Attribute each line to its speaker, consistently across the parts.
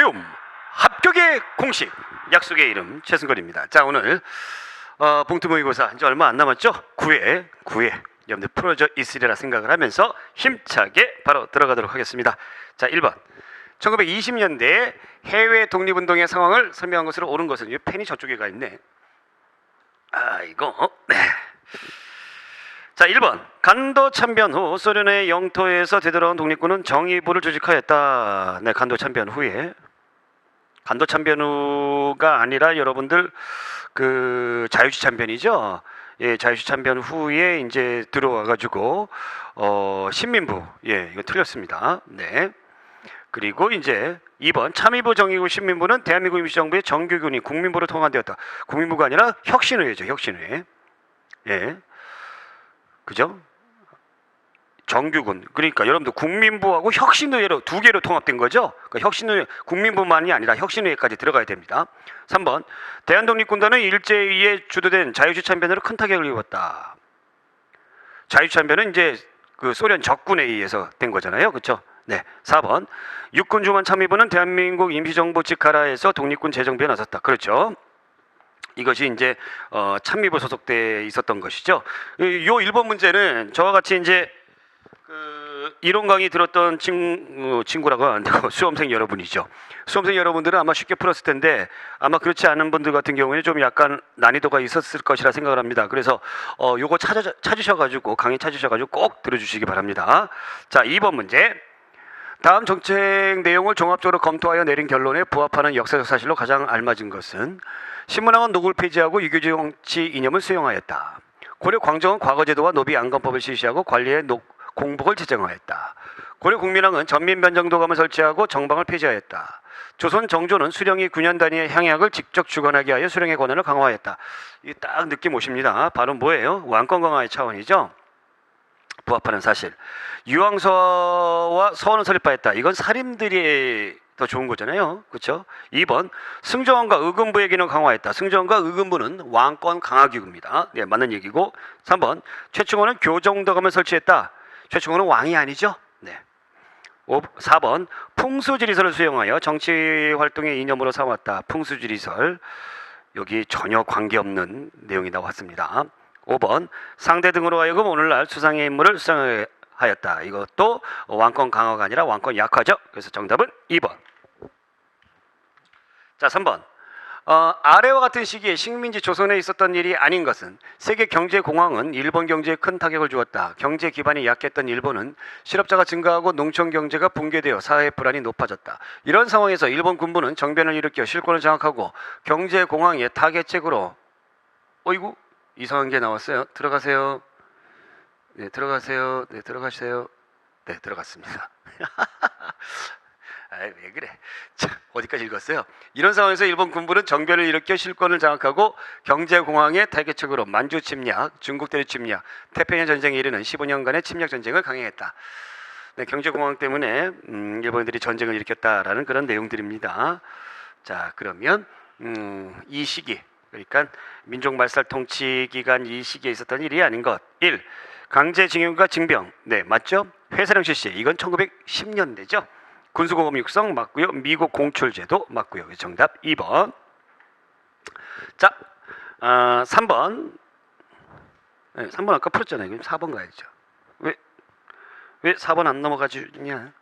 Speaker 1: 배움 합격의 공식 약속의 이름 최승걸입니다. 자, 오늘 봉투 모의고사 이제 얼마 안 남았죠? 9회 여러분들 풀어져 있으리라 생각을 하면서 힘차게 바로 들어가도록 하겠습니다. 자, 1번 1920년대 해외 독립운동의 상황을 설명한 것으로 옳은 것은, 이 펜이 저쪽에 가 있네. 이거 네. 자, 1번 간도 참변 후 소련의 영토에서 되돌아온 독립군은 정의부를 조직하였다. 네, 간도 참변 후에, 간도 참변 후가 아니라 여러분들 그 자유시 참변이죠. 예, 자유시 참변 후에 이제 들어와 가지고 신민부, 예, 이거 틀렸습니다. 네. 그리고 이제 2번 참의부 정의구 신민부는 대한민국 임시정부의 정규군이 국민부로 통합되었다. 국민부가 아니라 혁신의회죠. 혁신의회. 예. 그죠? 정규군. 그러니까 여러분들 국민부하고 혁신의회로 두 개로 통합된 거죠. 그러니까 혁신의회, 국민부만이 아니라 혁신의회까지 들어가야 됩니다. 3번 대한독립군단은 일제에 주도된 자유시 참변으로 큰 타격을 입었다. 자유시 참변은 이제 그 소련 적군에 의해서 된 거잖아요. 그렇죠? 네. 4번 육군중앙 참의부는 대한민국 임시정부 직하라에서 독립군 재정비에 나섰다. 그렇죠? 이것이 이제 참미부 소속돼 있었던 것이죠. 요 1번 문제는 저와 같이 이제 그 이론 강의 들었던 친구라고 안 되고 수험생 여러분이죠. 수험생 여러분들은 아마 쉽게 풀었을 텐데, 아마 그렇지 않은 분들 같은 경우에는 좀 약간 난이도가 있었을 것이라 생각을 합니다. 그래서 요거 찾으셔가지고, 강의 찾으셔가지고 꼭 들어주시기 바랍니다. 자, 2번 문제. 다음 정책 내용을 종합적으로 검토하여 내린 결론에 부합하는 역사적 사실로 가장 알맞은 것은, 신문학은 노골 폐지하고 유교 정치 이념을 수용하였다. 고려 광정은 과거제도와 노비 안건법을 실시하고 관리의 공복을 제정하였다. 고려 국민왕은 전민변정도감을 설치하고 정방을 폐지하였다. 조선 정조는 수령이 9년 단위의 향약을 직접 주관하게 하여 수령의 권한을 강화하였다. 이게 딱 느낌 오십니다. 바로 뭐예요? 왕권 강화의 차원이죠. 부합하는 사실. 유황서와 서원을 설립하였다. 이건 사림들이 더 좋은 거잖아요. 그렇죠? 2번 승정원과 의금부의 기능을 강화했다. 승정원과 의금부는 왕권 강화 기구입니다. 네, 맞는 얘기고. 3번 최충원은 교정도감을 설치했다. 최충원은 왕이 아니죠. 네. 4번 풍수지리설을 수용하여 정치 활동의 이념으로 삼았다. 풍수지리설, 여기 전혀 관계없는 내용이 나왔습니다. 5번 상대 등으로 하여금 오늘날 수상의 인물을 수상하였다. 이것도 왕권 강화가 아니라 왕권 약화죠. 그래서 정답은 2번. 자, 3번 아래와 같은 시기에 식민지 조선에 있었던 일이 아닌 것은, 세계 경제공황은 일본 경제에 큰 타격을 주었다. 경제 기반이 약했던 일본은 실업자가 증가하고 농촌 경제가 붕괴되어 사회 불안이 높아졌다. 이런 상황에서 일본 군부는 정변을 일으켜 실권을 장악하고 경제공황의 타겟책으로, 어이구 이상한 게 나왔어요. 들어가세요. 네, 들어가세요. 네, 들어가세요. 네, 들어갔습니다. 왜 그래? 자, 어디까지 읽었어요? 이런 상황에서 일본 군부는 정변을 일으켜 실권을 장악하고 경제공황의 타겟책으로 만주 침략, 중국 대륙 침략, 태평양 전쟁에 이르는 15년간의 침략 전쟁을 강행했다. 네, 경제공황 때문에 일본인들이 전쟁을 일으켰다라는 그런 내용들입니다. 자, 그러면 이 시기, 그러니까 민족말살 통치 기간 이 시기에 있었던 일이 아닌 것. 1. 강제징용과 징병. 네, 맞죠? 회사령 실시. 이건 1910년대죠. 군수고금 육성 맞고요. 미국 공출제도 맞고요. 정답 2번. 자, 3번. 네, 3번 아까 풀었잖아요. 그럼 4번 가야죠. 왜 4번 안 넘어가주냐?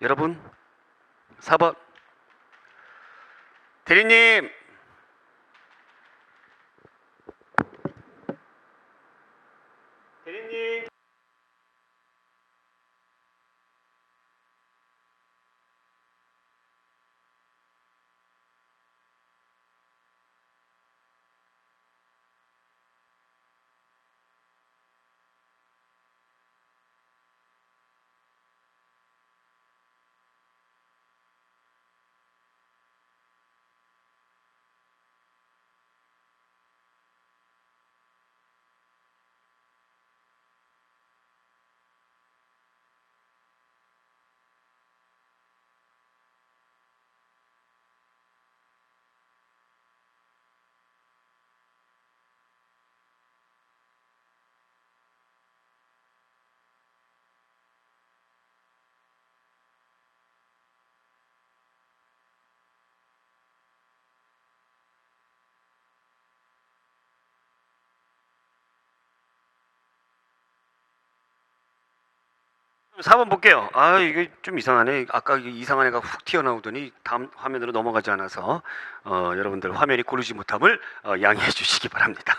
Speaker 1: 여러분, 4번. 대리님. 대리님. 4번 볼게요. 아, 이게 좀 이상하네. 아까 이상한 애가 훅 튀어나오더니 다음 화면으로 넘어가지 않아서 여러분들 화면이 고르지 못함을 양해해 주시기 바랍니다.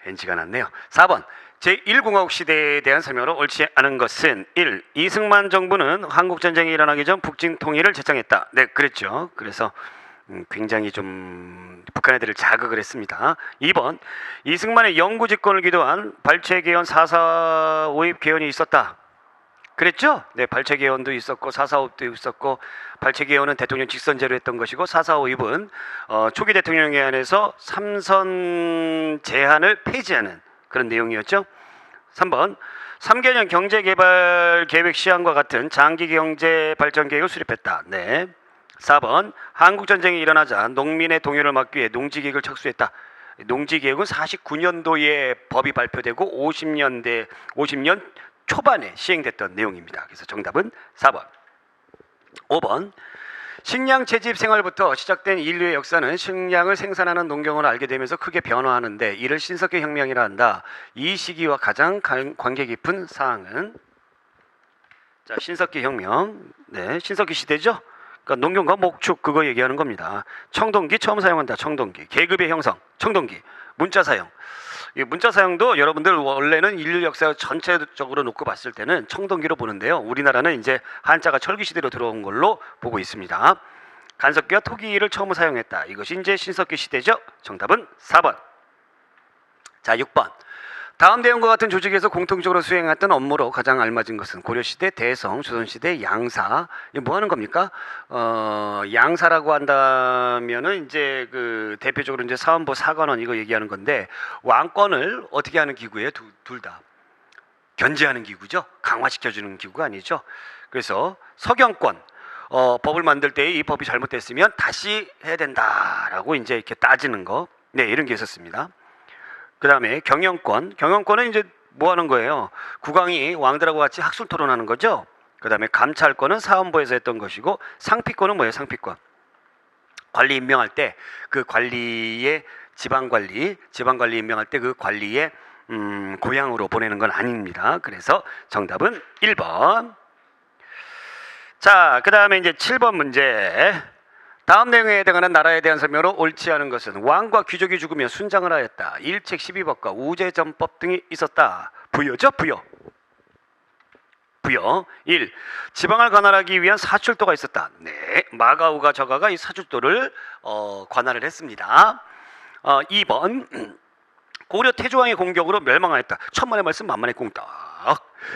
Speaker 1: NG가 났네요. 4번 제1공화국 시대에 대한 설명으로 옳지 않은 것은 1. 이승만 정부는 한국전쟁이 일어나기 전 북진 통일을 제청했다. 네, 그랬죠. 그래서 굉장히 좀 북한 애들을 자극을 했습니다. 2번 이승만의 영구 집권을 기도한 발췌개헌 4.4.5입 개헌이 있었다. 그랬죠? 네, 발췌개헌도 있었고 4.4.5도 있었고 발췌개헌은 대통령 직선제로 했던 것이고 4.4.5입은 초기 대통령 개헌에서 3선 제한을 폐지하는 그런 내용이었죠. 3번 3개년 경제개발 계획 시한과 같은 장기 경제 발전 계획을 수립했다. 네. 4번 한국전쟁이 일어나자 농민의 동요를 막기 위해 농지개혁을 착수했다. 농지개혁은 49년도에 법이 발표되고 50년 초반에 시행됐던 내용입니다. 그래서 정답은 4번. 5번 식량 채집 생활부터 시작된 인류의 역사는 식량을 생산하는 농경을 알게 되면서 크게 변화하는데 이를 신석기 혁명이라 한다. 이 시기와 가장 관계 깊은 사항은 자, 신석기 혁명. 네, 신석기 시대죠. 그러니까 농경과 목축 그거 얘기하는 겁니다. 청동기 처음 사용한다. 청동기. 계급의 형성. 청동기. 문자 사용. 이 문자 사용도 여러분들 원래는 인류 역사 전체적으로 놓고 봤을 때는 청동기로 보는데요. 우리나라는 이제 한자가 철기 시대로 들어온 걸로 보고 있습니다. 간석기와 토기를 처음 사용했다. 이것이 이제 신석기 시대죠. 정답은 4번. 자, 6번. 다음 내용과 같은 조직에서 공통적으로 수행했던 업무로 가장 알맞은 것은 고려시대 대성, 조선시대 양사. 이게 뭐 하는 겁니까? 양사라고 한다면은 이제 그 대표적으로 이제 사헌부 사관원 이거 얘기하는 건데 왕권을 어떻게 하는 기구예요? 둘 다. 견제하는 기구죠. 강화시켜주는 기구가 아니죠. 그래서 서경권. 법을 만들 때 이 법이 잘못됐으면 다시 해야 된다라고 이제 이렇게 따지는 거. 네, 이런 게 있었습니다. 그 다음에 경영권은 이제 뭐 하는 거예요? 국왕이 왕들하고 같이 학술 토론하는 거죠. 그 다음에 감찰권은 사헌부에서 했던 것이고 상피권은 뭐예요? 상피권. 관리 임명할 때 그 관리의 지방관리 임명할 때 그 관리의 고향으로 보내는 건 아닙니다. 그래서 정답은 1번. 자, 그 다음에 이제 7번 문제. 다음 내용에 해당하는 나라에 대한 설명으로 옳지 않은 것은 왕과 귀족이 죽으면 순장을 하였다. 일책 12법과 우제전법 등이 있었다. 부여죠? 부여. 1. 지방을 관할하기 위한 사출도가 있었다. 네. 마가우가 저가가 이 사출도를 관할을 했습니다. 2번 고려 태조왕의 공격으로 멸망하였다. 천만의 말씀 만만의 꽁딱.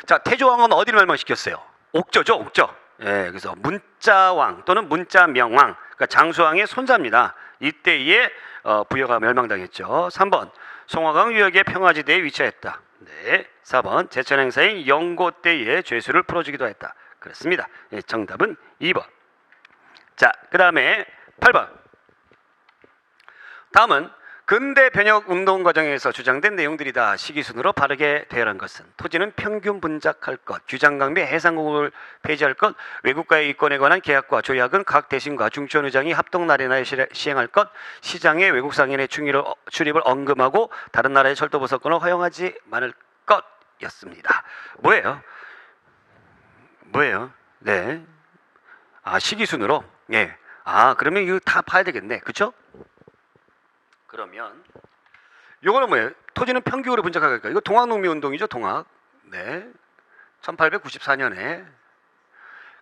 Speaker 1: 자, 태조왕은 어디를 멸망시켰어요? 옥저죠, 옥저. 예, 그래서 문자왕 또는 문자명왕, 그러니까 장수왕의 손자입니다. 이때에 부여가 멸망당했죠. 3번 송화강 유역의 평화지대에 위치했다. 네. 4번 제천 행사인 영고 때에 죄수를 풀어주기도 했다. 그렇습니다. 예, 정답은 2번. 자, 그 다음에 8번. 다음은 근대 변혁 운동 과정에서 주장된 내용들이다. 시기순으로 바르게 대열한 것은 토지는 평균 분작할 것, 규장강비 해상국을 폐지할 것, 외국과의 이권에 관한 계약과 조약은 각 대신과 중추원 의장이 합동 날인하여 시행할 것, 시장의 외국 상인의 출입을 언금하고 다른 나라의 철도 보석권을 허용하지 말을 것이었습니다. 뭐예요? 네. 아, 시기순으로. 예. 아, 그러면 이거 다 봐야 되겠네. 그렇죠? 그러면 이거는 뭐예요? 토지는 평균으로 분작하니까 이거 동학농민운동이죠. 동학. 네. 1894년에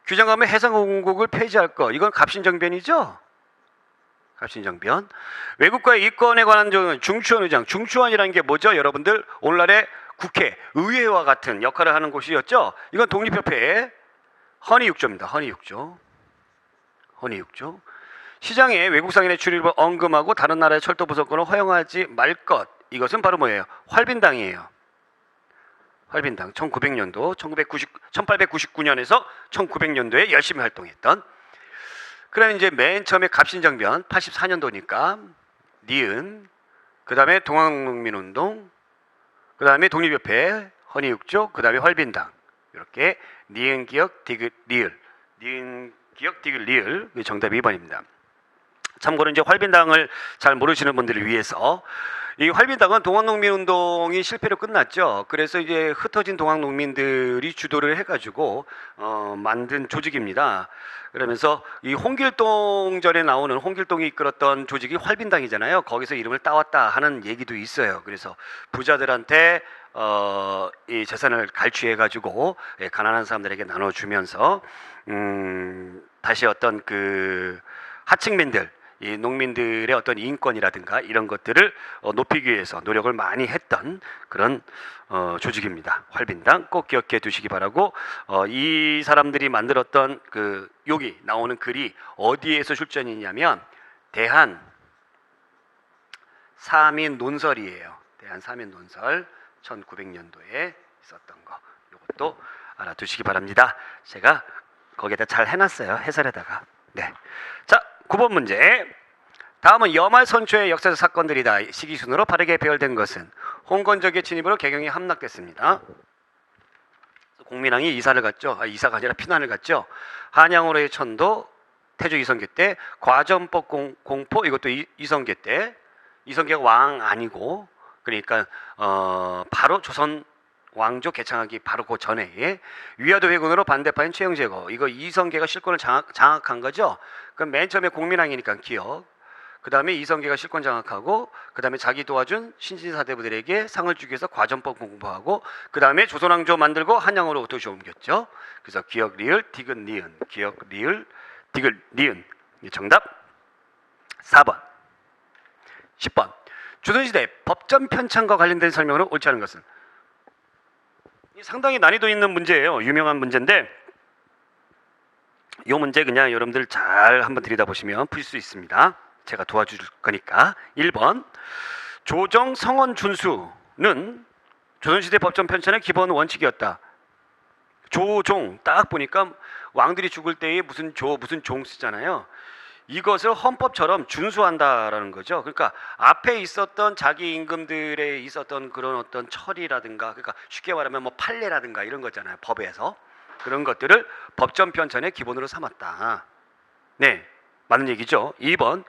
Speaker 1: 규정하면 해상공국을 폐지할 거. 이건 갑신정변이죠. 갑신정변. 외국과의 이권에 관한 중추원 의장. 중추원이라는 게 뭐죠? 여러분들 오늘날의 국회, 의회와 같은 역할을 하는 곳이었죠. 이건 독립협회의 헌의육조입니다. 헌의육조. 시장에 외국 상인의 출입을 언금하고 다른 나라의 철도 보석권을 허용하지 말 것. 이것은 바로 뭐예요? 활빈당이에요. 활빈당. 1900년도, 1899년에서 1900년도에 열심히 활동했던. 그다음에 이제 맨 처음에 갑신정변 84년도니까 니은. 그다음에 동학농민운동. 그다음에 독립협회, 헌의육조. 그다음에 활빈당. 이렇게 니은 기역 디귿 리을. 니은 기역 디귿 리을. 정답이 2번입니다. 참고로 이제 활빈당을 잘 모르시는 분들을 위해서 이 활빈당은 동학농민운동이 실패로 끝났죠. 그래서 이제 흩어진 동학농민들이 주도를 해가지고 만든 조직입니다. 그러면서 이 홍길동전에 나오는 홍길동이 이끌었던 조직이 활빈당이잖아요. 거기서 이름을 따왔다 하는 얘기도 있어요. 그래서 부자들한테 이 재산을 갈취해가지고 가난한 사람들에게 나눠주면서 다시 어떤 그 하층민들, 이 농민들의 어떤 인권이라든가 이런 것들을 높이기 위해서 노력을 많이 했던 그런 조직입니다. 활빈당 꼭 기억해 두시기 바라고, 이 사람들이 만들었던 그 여기 나오는 글이 어디에서 출전이냐면 대한 사민 논설이에요. 대한 사민 논설 1900년도에 있었던 거, 이것도 알아두시기 바랍니다. 제가 거기에다 잘 해놨어요. 해설에다가. 네. 자, 9번 문제. 다음은 여말 선초의 역사적 사건들이다. 시기 순으로 바르게 배열된 것은 홍건적의 진입으로 개경이 함락됐습니다. 공민왕이 이사를 갔죠. 이사가 아니라 피난을 갔죠. 한양으로의 천도 태조 이성계 때, 과전법 공포 이것도 이성계 때. 이성계가 왕 아니고, 그러니까 바로 조선 왕조 개창하기 바로 그 전에 위화도 회군으로 반대파인 최영 제거, 이거 이성계가 실권을 장악한 거죠. 그럼 맨 처음에 공민왕이니까 기억. 그 다음에 이성계가 실권 장악하고, 그 다음에 자기 도와준 신진사대부들에게 상을 주기 위해서 과전법 공부하고, 그 다음에 조선왕조 만들고 한양으로 도시 옮겼죠. 그래서 기억 리을 디귿 니은, 기억 리을 디귿 니은. 정답 4번. 10번. 조선시대 법전 편찬과 관련된 설명으로 옳지 않은 것은? 상당히 난이도 있는 문제예요. 유명한 문제인데 이 문제 그냥 여러분들 잘 한번 들여다보시면 풀 수 있습니다. 제가 도와줄 거니까. 1번. 조정 성원 준수는 조선시대 법전 편찬의 기본 원칙이었다. 조종 딱 보니까 왕들이 죽을 때에 무슨 종 쓰잖아요. 이것을 헌법처럼 준수한다라는 거죠. 그러니까 앞에 있었던 자기 임금들에 있었던 그런 어떤 처리라든가, 그러니까 쉽게 말하면 뭐 판례라든가 이런 거잖아요. 법에서 그런 것들을 법전 편찬의 기본으로 삼았다. 네, 맞는 얘기죠. 2번.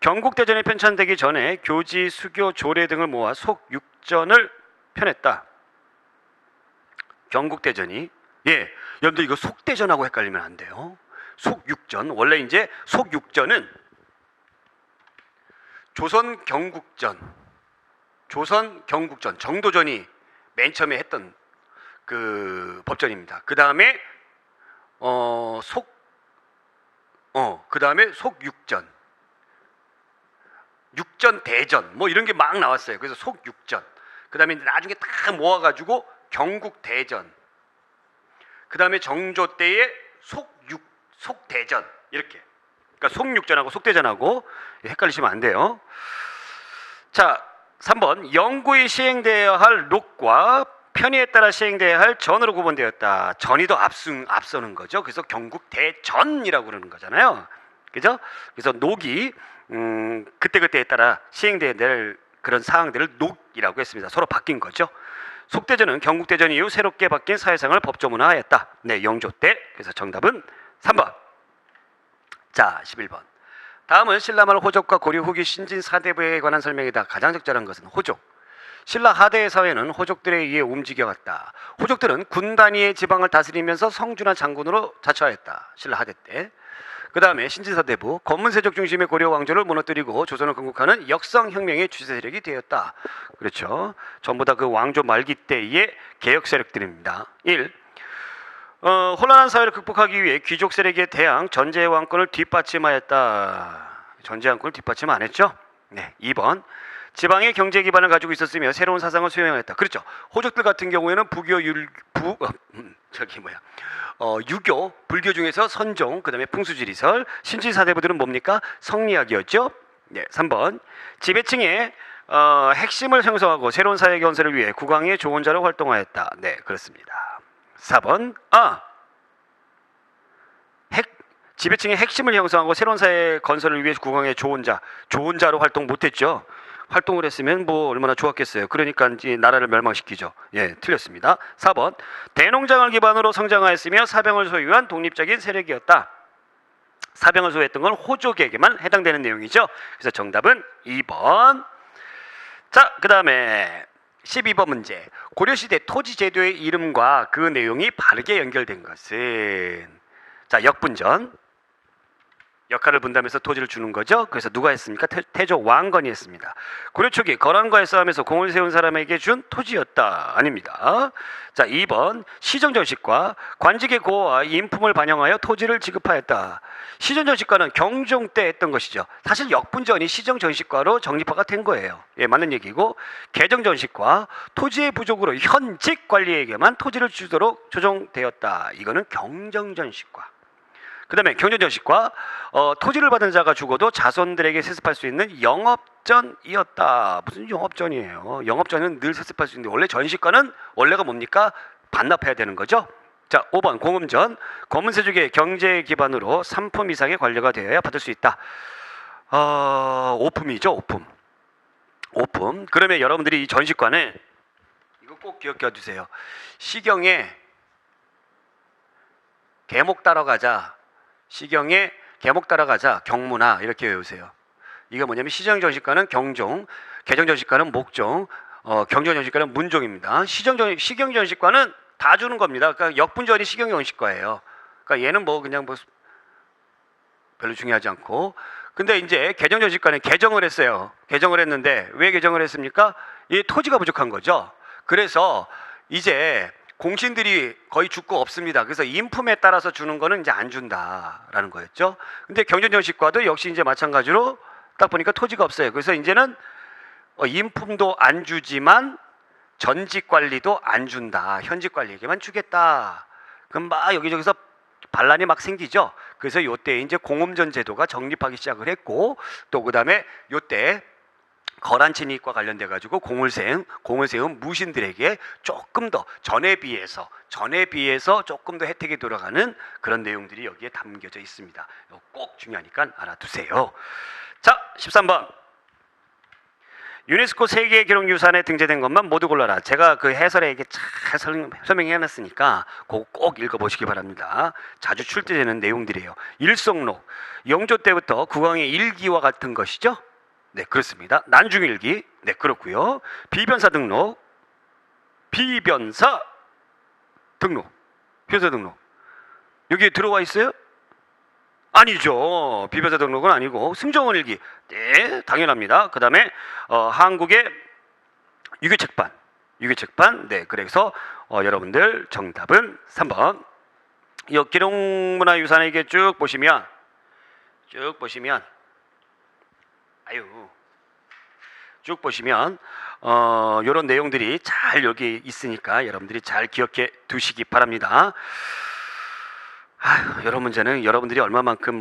Speaker 1: 경국대전이 편찬되기 전에 교지, 수교, 조례 등을 모아 속육전을 펴냈다. 경국대전이, 여러분들 이거 속대전하고 헷갈리면 안 돼요. 속육전, 원래 이제 속육전은 조선 경국전, 정도전이 맨 처음에 했던 그 법전입니다. 그 다음에 속육전, 육전대전 뭐 이런 게 막 나왔어요. 그래서 속육전. 그 다음에 나중에 다 모아가지고 경국대전. 그 다음에 정조 때의 속대전 이렇게. 그러니까 속육전하고 속대전하고 헷갈리시면 안 돼요. 자, 3번. 영구히 시행되어야 할 녹과 편의에 따라 시행되어야 할 전으로 구분되었다. 전이 더 앞서는 거죠. 그래서 경국대전이라고 그러는 거잖아요. 그죠? 그래서 녹이 그때그때에 따라 시행되어야 될 그런 사항들을 녹이라고 했습니다. 서로 바뀐 거죠. 속대전은 경국대전 이후 새롭게 바뀐 사회상을 법조문화하였다. 네, 영조 때. 그래서 정답은 3번. 자, 11번. 다음은 신라말 호족과 고려 후기 신진 사대부에 관한 설명이다. 가장 적절한 것은 호족. 신라 하대의 사회는 호족들에 의해 움직여갔다. 호족들은 군 단위의 지방을 다스리면서 성주나 장군으로 자처하였다. 신라 하대 때. 그 다음에 신진사대부, 검문세족 중심의 고려 왕조를 무너뜨리고 조선을 건국하는 역성혁명의 주체 세력이 되었다. 그렇죠. 전부 다 그 왕조 말기 때의 개혁 세력들입니다. 1. 혼란한 사회를 극복하기 위해 귀족 세력에 대항 전제 왕권을 뒷받침하였다. 전제 왕권을 뒷받침 안 했죠? 네. 2번. 지방의 경제 기반을 가지고 있었으며 새로운 사상을 수용했다. 그렇죠. 호족들 같은 경우에는 유교, 불교 중에서 선종, 그 다음에 풍수지리설, 신진사대부들은 뭡니까? 성리학이었죠. 네, 3번. 지배층의 핵심을 형성하고 새로운 사회 건설을 위해 국왕의 조언자로 활동하였다. 네, 그렇습니다. 4번. 지배층의 핵심을 형성하고 새로운 사회 건설을 위해 국왕의 조언자로 활동 못했죠. 활동을 했으면 뭐 얼마나 좋았겠어요. 그러니까 이제 나라를 멸망시키죠. 예, 틀렸습니다. 4번. 대농장을 기반으로 성장하였으며 사병을 소유한 독립적인 세력이었다. 사병을 소유했던 건 호족에게만 해당되는 내용이죠. 그래서 정답은 2번. 자, 그 다음에 12번 문제. 고려시대 토지제도의 이름과 그 내용이 바르게 연결된 것은, 자, 역분전. 역할을 분담해서 토지를 주는 거죠. 그래서 누가 했습니까? 태조 왕건이 했습니다. 고려 초기 거란과의 싸움에서 공을 세운 사람에게 준 토지였다. 아닙니다. 자, 2번 시정전식과 관직의 고와 인품을 반영하여 토지를 지급하였다. 시정전식과는 경종 때 했던 것이죠. 사실 역분전이 시정전식과로 정립화가 된 거예요. 예, 맞는 얘기고, 개정전식과 토지의 부족으로 현직 관리에게만 토지를 주도록 조정되었다. 이거는 경정전식과. 그 다음에 경전전식과 토지를 받은 자가 죽어도 자손들에게 세습할 수 있는 영업전이었다. 무슨 영업전이에요? 영업전은 늘 세습할 수 있는데, 원래 전식과는 원래가 뭡니까? 반납해야 되는 거죠. 자, 5번 공음전. 검은세족의 경제 기반으로 3품 이상의 관료가 되어야 받을 수 있다. 오품이죠. 오품. 그러면 여러분들이 이 전식과는 이거 꼭 기억해 두세요. 시경에 계목 따라가자. 시경에 계목 따라가자. 경문화 이렇게 외우세요. 이거 뭐냐면 시정전식과는 경종, 개정전식과는 목종, 경정전식과는 문종입니다. 시경전식과는 다 주는 겁니다. 그러니까 역분전이 시경전식과예요. 그러니까 얘는 뭐 그냥 뭐 별로 중요하지 않고. 근데 이제 개정전식과는 개정을 했어요. 개정을 했는데 왜 개정을 했습니까? 이 토지가 부족한 거죠. 그래서 이제 공신들이 거의 죽고 없습니다. 그래서 인품에 따라서 주는 거는 이제 안 준다라는 거였죠. 근데 경전전식과도 역시 이제 마찬가지로 딱 보니까 토지가 없어요. 그래서 이제는 인품도 안 주지만 전직 관리도 안 준다. 현직 관리에게만 주겠다. 그럼 막 여기저기서 반란이 막 생기죠. 그래서 요때 이제 공음전 제도가 정립하기 시작을 했고, 또 그다음에 요때 거란 침입과 관련돼 가지고 공을 세운 무신들에게 조금 더 전에 비해서 조금 더 혜택이 돌아가는 그런 내용들이 여기에 담겨져 있습니다. 꼭 중요하니까 알아두세요. 자, 13번. 유네스코 세계 기록유산에 등재된 것만 모두 골라라. 제가 그 해설에 이게 잘 설명해 놨으니까 그거 꼭 읽어보시기 바랍니다. 자주 출제되는 내용들이에요. 일성록, 영조 때부터 국왕의 일기와 같은 것이죠. 네, 그렇습니다. 난중일기, 네, 그렇고요. 비변사 등록, 비변사 등록 여기에 들어와 있어요? 아니죠. 비변사 등록은 아니고 승정원 일기, 네, 당연합니다. 그 다음에 한국의 유교책반, 네, 그래서 여러분들 정답은 3번. 이 기록문화유산에 이게 쭉 보시면 이런 내용들이 잘 여기 있으니까 여러분들이 잘 기억해 두시기 바랍니다. 여러 문제는 여러분들이 얼마만큼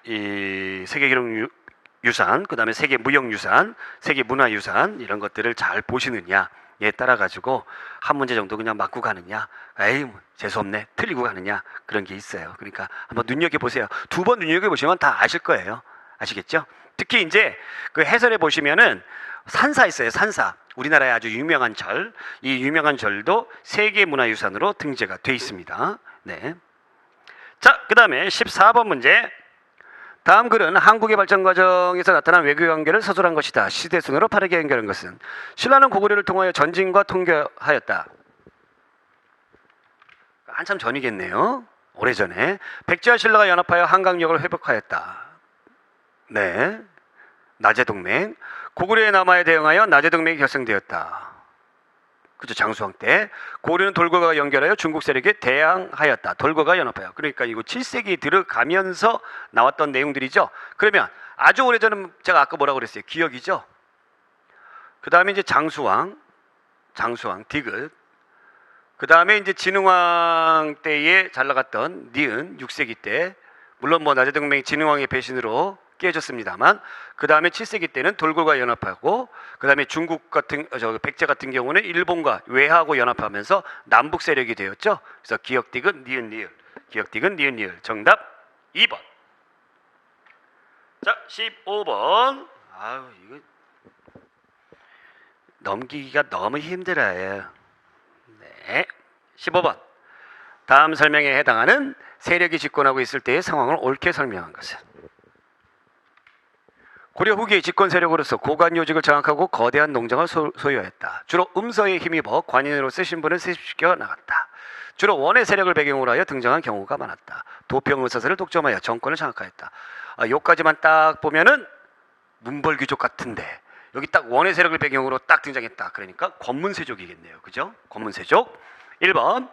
Speaker 1: 이 세계기록유산, 그 다음에 세계무형유산, 세계문화유산 이런 것들을 잘 보시느냐에 따라 가지고 한 문제 정도 그냥 맞고 가느냐, 재수없네, 틀리고 가느냐, 그런 게 있어요. 그러니까 한번 눈여겨보세요. 2번 눈여겨보시면 다 아실 거예요. 아시겠죠? 특히 이제 그 해설에 보시면은 산사 있어요. 산사. 우리나라의 아주 유명한 절. 이 유명한 절도 세계문화유산으로 등재가 돼 있습니다. 네. 자, 그 다음에 14번 문제. 다음 글은 한국의 발전 과정에서 나타난 외교 관계를 서술한 것이다. 시대순으로 바르게 연결한 것은. 신라는 고구려를 통하여 전진과 통교하였다. 한참 전이겠네요. 오래전에. 백제와 신라가 연합하여 한강역을 회복하였다. 네, 나제동맹. 고구려의 남하에 대응하여 나제동맹이 결성되었다. 그죠, 장수왕 때. 고구려는 돌고가 연결하여 중국 세력에 대항하였다. 돌고가 연합하여. 그러니까 이거 7세기 들어가면서 나왔던 내용들이죠. 그러면 아주 오래전은 제가 아까 뭐라고 그랬어요? 기억이죠. 그 다음에 이제 장수왕 디귿. 그 다음에 이제 진흥왕 때에 잘 나갔던 니은 6세기 때. 물론 나제동맹이 진흥왕의 배신으로 깨졌습니다만, 그 다음에 7세기 때는 돌고가 연합하고, 그 다음에 중국 같은 백제 같은 경우는 일본과 외하고 연합하면서 남북 세력이 되었죠. 그래서 기역디귿 니은 정답 2번. 자, 15번. 이거 넘기기가 너무 힘들어요. 네, 15번. 다음 설명에 해당하는 세력이 집권하고 있을 때의 상황을 옳게 설명한 것은. 고려 후기의 집권 세력으로서 고관 요직을 장악하고 거대한 농장을 소유했다. 주로 음서에 힘입어 관인으로서 신분을 세습시켜 나갔다. 주로 원의 세력을 배경으로 하여 등장한 경우가 많았다. 도평의사설을 독점하여 정권을 장악하였다. 요까지만 딱 보면은 문벌귀족 같은데 여기 딱 원의 세력을 배경으로 딱 등장했다. 그러니까 권문세족이겠네요. 그죠? 권문세족. 1번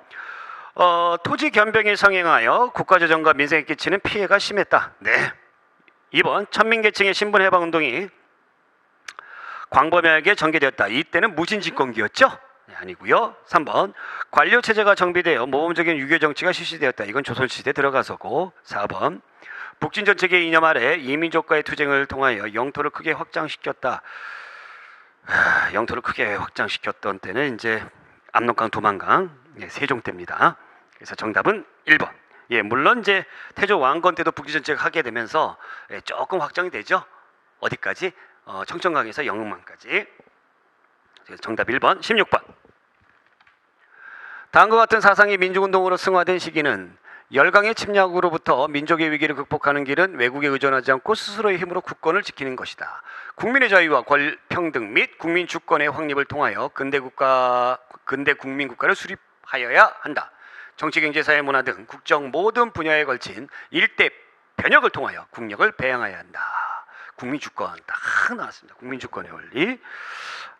Speaker 1: 토지 겸병에 성행하여 국가재정과 민생에 끼치는 피해가 심했다. 네. 2번 천민계층의 신분해방운동이 광범위하게 전개되었다. 이때는 무신진권기였죠? 네, 아니고요. 3번 관료체제가 정비되어 모범적인 유교정치가 실시되었다. 이건 조선시대 들어가서고. 4번 북진전체계 이념 아래 이민족과의 투쟁을 통하여 영토를 크게 확장시켰다. 영토를 크게 확장시켰던 때는 이제 압록강, 두만강, 세종 때입니다. 그래서 정답은 1번. 예, 물론 이제 태조 왕건 때도 북진전체가 하게 되면서 조금 확장이 되죠. 어디까지? 청천강에서 영흥만까지. 정답 1번. 16번. 다음과 같은 사상이 민족운동으로 승화된 시기는 열강의 침략으로부터 민족의 위기를 극복하는 길은 외국에 의존하지 않고 스스로의 힘으로 국권을 지키는 것이다. 국민의 자유와 권평등 및 국민 주권의 확립을 통하여 근대 국민 국가를 수립하여야 한다. 정치, 경제, 사회, 문화 등 국정 모든 분야에 걸친 일대 변혁을 통하여 국력을 배양해야 한다. 국민주권 딱 나왔습니다. 국민주권의 원리.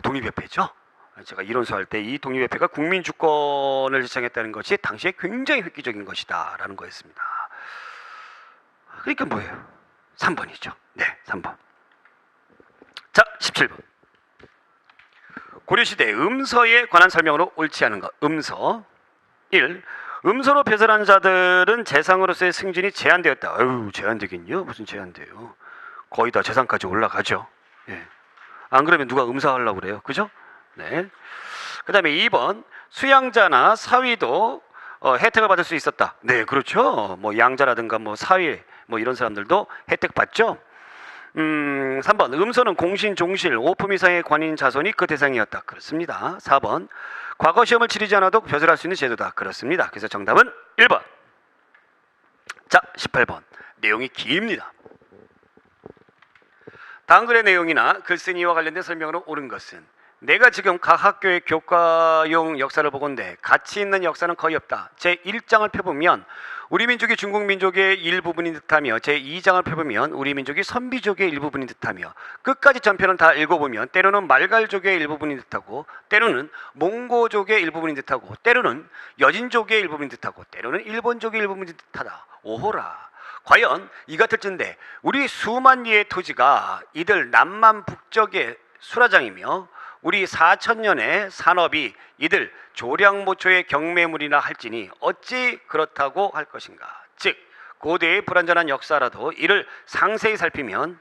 Speaker 1: 독립협회죠. 제가 이론서 할 때 이 독립협회가 국민주권을 제창했다는 것이 당시에 굉장히 획기적인 것이다 라는 거였습니다. 그러니까 뭐예요? 3번이죠. 네, 3번. 자, 17번. 고려시대 음서에 관한 설명으로 옳지 않은 것. 음서. 1. 음서로 배설한 자들은 재상으로서의 승진이 제한되었다. 아유, 제한되긴요? 무슨 제한돼요? 거의 다 재상까지 올라가죠. 예. 안 그러면 누가 음사하려고 그래요? 그죠? 네. 그 다음에 2번. 수양자나 사위도 혜택을 받을 수 있었다. 네, 그렇죠. 뭐 양자라든가 뭐 사위 뭐 이런 사람들도 혜택 받죠. 3번. 음서는 공신, 종실, 5품 이상의 관인 자손이 그 대상이었다. 그렇습니다. 4번. 과거 시험을 치르지 않아도 배설할 수 있는 제도다. 그렇습니다. 그래서 정답은 1번. 자, 18번. 내용이 깁니다. 다음 글의 내용이나 글쓴이와 관련된 설명으로 옳은 것은 내가 지금 각 학교의 교과용 역사를 보건대 가치 있는 역사는 거의 없다. 제1장을 펴보면 우리 민족이 중국 민족의 일부분인 듯하며 제2장을 펴보면 우리 민족이 선비족의 일부분인 듯하며 끝까지 전편을 다 읽어보면 때로는 말갈족의 일부분인 듯하고 때로는 몽고족의 일부분인 듯하고 때로는 여진족의 일부분인 듯하고 때로는 일본족의 일부분인 듯하다. 오호라. 과연 이 같을진데 우리 수만 리의 토지가 이들 남만 북쪽의 수라장이며 우리 4천년의 산업이 이들 조량모초의 경매물이나 할지니 어찌 그렇다고 할 것인가. 즉 고대의 불완전한 역사라도 이를 상세히 살피면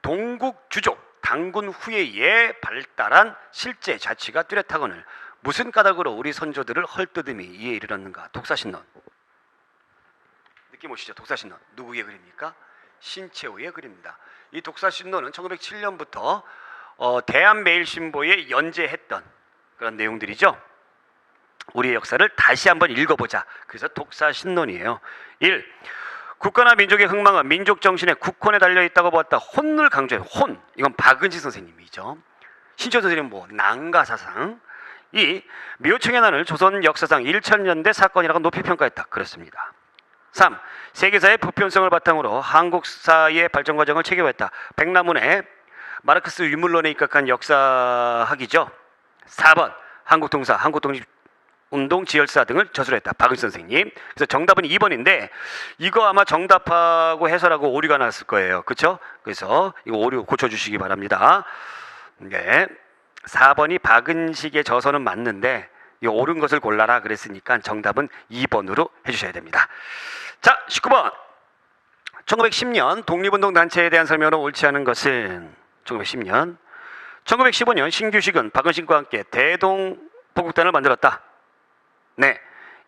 Speaker 1: 동국주족 당군 후예에 발달한 실제 자치가 뚜렷하거늘 무슨 까닭으로 우리 선조들을 헐뜯음이 이에 이르렀는가. 독사신론. 느낌 오시죠? 독사신론. 누구의 글입니까? 신채호의 글입니다. 이 독사신론은 1907년부터 대한매일신보에 연재했던 그런 내용들이죠. 우리의 역사를 다시 한번 읽어보자. 그래서 독사신론이에요. 1. 국가나 민족의 흥망은 민족 정신의 국혼에 달려있다고 보았다. 혼을 강조해요. 혼. 이건 박은지 선생님이죠. 신채호 선생님은 뭐 난가사상. 2. 미호청의 난을 조선 역사상 1000년대 사건이라고 높이 평가했다. 그렇습니다. 3. 세계사의 보편성을 바탕으로 한국사의 발전 과정을 체계화했다. 백남훈의 마르크스 유물론에 입각한 역사학이죠. 4번. 한국동사, 한국독립운동 지열사 등을 저술했다. 박은지 선생님. 그래서 정답은 2번인데 이거 아마 정답하고 해설하고 오류가 났을 거예요. 그렇죠? 그래서 이거 오류 고쳐주시기 바랍니다. 네. 4번이 박은식의 저서는 맞는데 이 옳은 것을 골라라 그랬으니까 정답은 2번으로 해주셔야 됩니다. 자, 19번. 1910년 독립운동 단체에 대한 설명으로 옳지 않은 것은 1910년 1915년 신규식은 박은식과 함께 대동보국단을 만들었다. 네.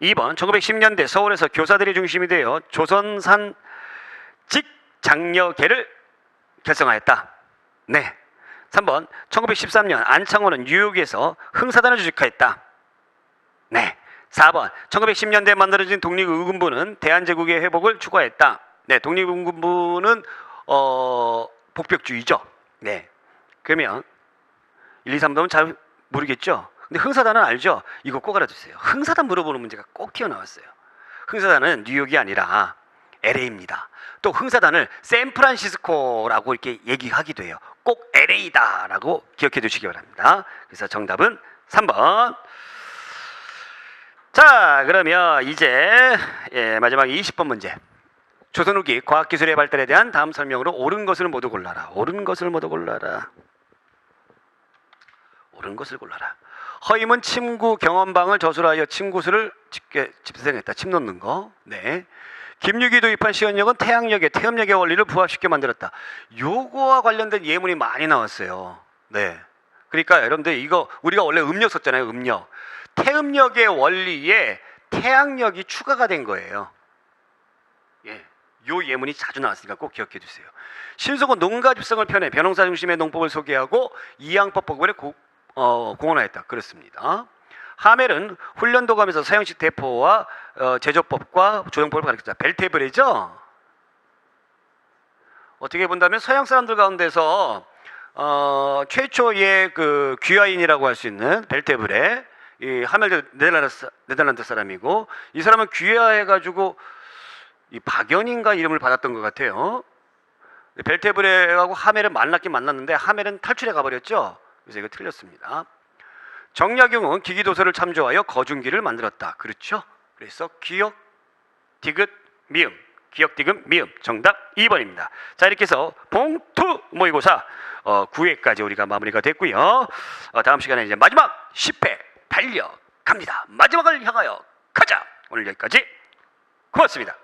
Speaker 1: 2번 1910년대 서울에서 교사들이 중심이 되어 조선산 직장려계를 결성하였다. 네. 3번 1913년 안창호는 뉴욕에서 흥사단을 조직하였다. 네. 4번 1910년대에 만들어진 독립의군부는 대한제국의 회복을 추구했다. 네. 독립의군부는 복벽주의죠. 네. 그러면 1, 2, 3도는 잘 모르겠죠? 근데 흥사단은 알죠? 이거 꼭 알아두세요. 흥사단 물어보는 문제가 꼭 튀어나왔어요. 흥사단은 뉴욕이 아니라 LA입니다. 또 흥사단을 샌프란시스코라고 이렇게 얘기하기도 해요. 꼭 LA다라고 기억해 두시기 바랍니다. 그래서 정답은 3번. 자, 그러면 이제 마지막 20번 문제. 조선 후기 과학기술의 발달에 대한 다음 설명으로 옳은 것을 모두 골라라. 옳은 것을 모두 골라라. 옳은 것을 골라라. 허임은 침구 경험방을 저술하여 침구슬을 집생했다. 침 놓는 거. 네. 김유기 도입한 시연력은 태양력의 태음력의 원리를 부합시켜 만들었다. 요거와 관련된 예문이 많이 나왔어요. 네. 그러니까 여러분들 이거 우리가 원래 음력 썼잖아요. 음력. 태음력의 원리에 태양력이 추가가 된 거예요. 예. 요 예문이 자주 나왔으니까 꼭 기억해 주세요. 신속은 농가 집성을 펴내 변홍사 중심의 농법을 소개하고 이양법 복원에 공헌하였다. 그렇습니다. 하멜은 훈련도감에서 서양식 대포와 제조법과 조형법을 가르쳤다. 벨테브레죠. 어떻게 본다면 서양 사람들 가운데서 최초의 그 귀화인이라고 할 수 있는 벨테브레, 이 하멜도 네덜란드 사람이고, 이 사람은 귀화해가지고 이 박연인가 이름을 받았던 것 같아요. 벨테브레하고 하멜은 만났긴 만났는데 하멜은 탈출해 가버렸죠. 그래서 이거 틀렸습니다. 정약용은 기기도서를 참조하여 거중기를 만들었다. 그렇죠? 그래서 기역, 디귿, 미음, 기역, 디귿, 미음. 정답 2번입니다. 자, 이렇게 해서 봉투 모의고사 9회까지 우리가 마무리가 됐고요. 다음 시간에 이제 마지막 10회 달려갑니다. 마지막을 향하여 가자. 오늘 여기까지. 고맙습니다.